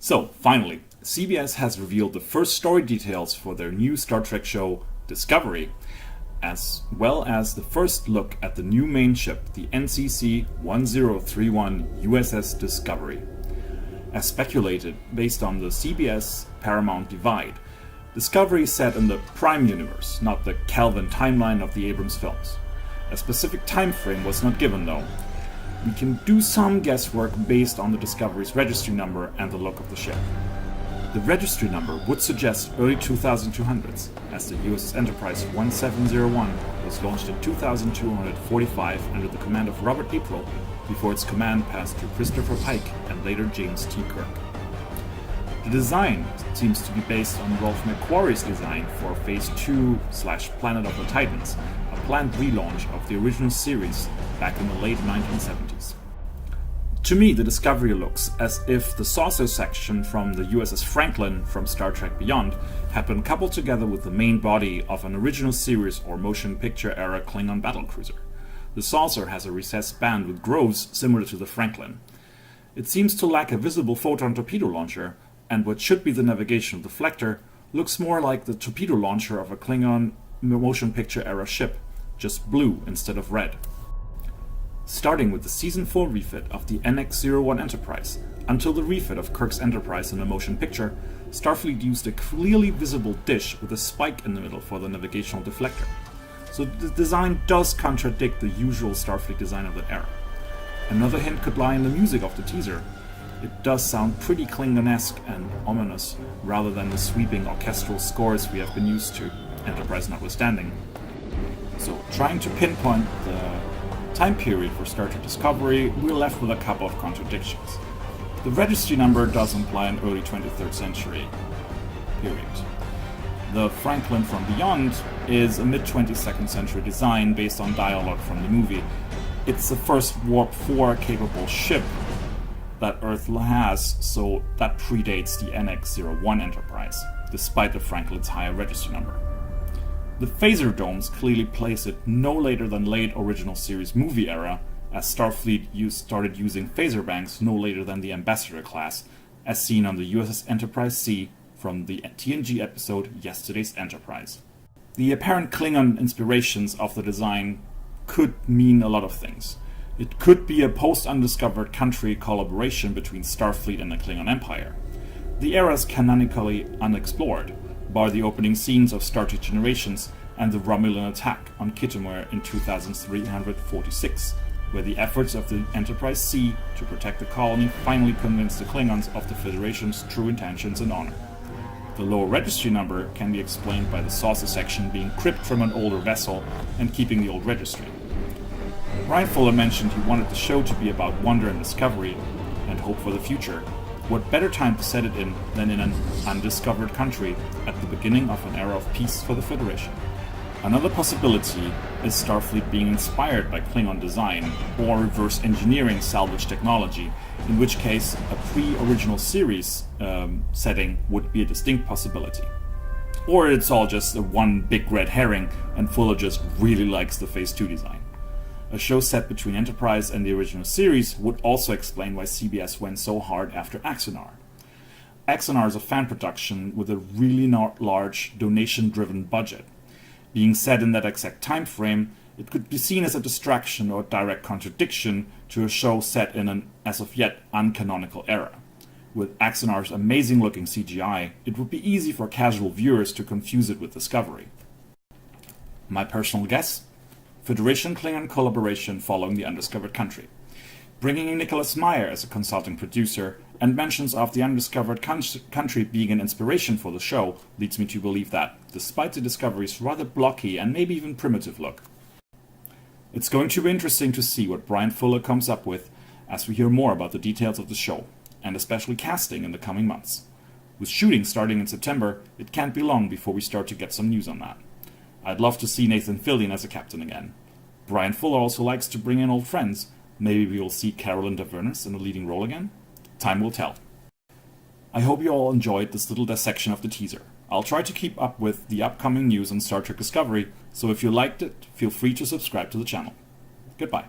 So, finally, CBS has revealed the first story details for their new Star Trek show, Discovery, as well as the first look at the new main ship, the NCC-1031 USS Discovery. As speculated, based on the CBS-Paramount divide, Discovery is set in the Prime universe, not the Kelvin timeline of the Abrams films. A specific time frame was not given though. We can do some guesswork based on the Discovery's registry number and the look of the ship. The registry number would suggest early 2200s, as the USS Enterprise 1701 was launched in 2245 under the command of Robert April, before its command passed to Christopher Pike and later James T. Kirk. The design seems to be based on Ralph McQuarrie's design for Phase 2/Planet of the Titans, a planned relaunch of the original series back in the late 1970s. To me, the Discovery looks as if the saucer section from the USS Franklin from Star Trek Beyond had been coupled together with the main body of an original series or motion picture era Klingon battlecruiser. The saucer has a recessed band with grooves similar to the Franklin. It seems to lack a visible photon torpedo launcher, and what should be the navigational deflector looks more like the torpedo launcher of a Klingon motion picture era ship, just blue instead of red. Starting with the Season 4 refit of the NX-01 Enterprise, until the refit of Kirk's Enterprise in the motion picture, Starfleet used a clearly visible dish with a spike in the middle for the navigational deflector. So the design does contradict the usual Starfleet design of that era. Another hint could lie in the music of the teaser. It does sound pretty Klingon-esque and ominous, rather than the sweeping orchestral scores we have been used to, Enterprise notwithstanding. So, trying to pinpoint the time period for Star Trek Discovery, we're left with a couple of contradictions. The registry number does imply an early 23rd century period. The Franklin from Beyond is a mid-22nd century design based on dialogue from the movie. It's the first Warp 4 capable ship that Earth has, so that predates the NX-01 Enterprise, despite the Franklin's higher registry number. The phaser domes clearly place it no later than late original series movie era, as Starfleet started using phaser banks no later than the Ambassador class, as seen on the USS Enterprise C from the TNG episode Yesterday's Enterprise. The apparent Klingon inspirations of the design could mean a lot of things. It could be a post-undiscovered country collaboration between Starfleet and the Klingon Empire. The era is canonically unexplored, bar the opening scenes of Star Trek Generations and the Romulan attack on Kittimor in 2346, where the efforts of the Enterprise C to protect the colony finally convinced the Klingons of the Federation's true intentions and honor. The lower registry number can be explained by the saucer section being cribbed from an older vessel and keeping the old registry. Brian Fuller mentioned he wanted the show to be about wonder and discovery and hope for the future. What better time to set it in than in an undiscovered country at the beginning of an era of peace for the Federation? Another possibility is Starfleet being inspired by Klingon design or reverse engineering salvage technology, in which case a pre-original series setting would be a distinct possibility. Or it's all just a one big red herring and Fuller just really likes the Phase 2 design. A show set between Enterprise and the original series would also explain why CBS went so hard after Axanar. Axanar is a fan production with a really not large donation-driven budget. Being set in that exact time frame, it could be seen as a distraction or direct contradiction to a show set in an as of yet uncanonical era. With Axanar's amazing-looking CGI, it would be easy for casual viewers to confuse it with Discovery. My personal guess? Federation-Klingon collaboration following the undiscovered country. Bringing in Nicholas Meyer as a consulting producer and mentions of the undiscovered country being an inspiration for the show leads me to believe that, despite the Discovery's rather blocky and maybe even primitive look. It's going to be interesting to see what Brian Fuller comes up with as we hear more about the details of the show, and especially casting in the coming months. With shooting starting in September, it can't be long before we start to get some news on that. I'd love to see Nathan Fillion as a captain again. Brian Fuller also likes to bring in old friends. Maybe we will see Carolyn Davernus in a leading role again? Time will tell. I hope you all enjoyed this little dissection of the teaser. I'll try to keep up with the upcoming news on Star Trek Discovery, so if you liked it, feel free to subscribe to the channel. Goodbye.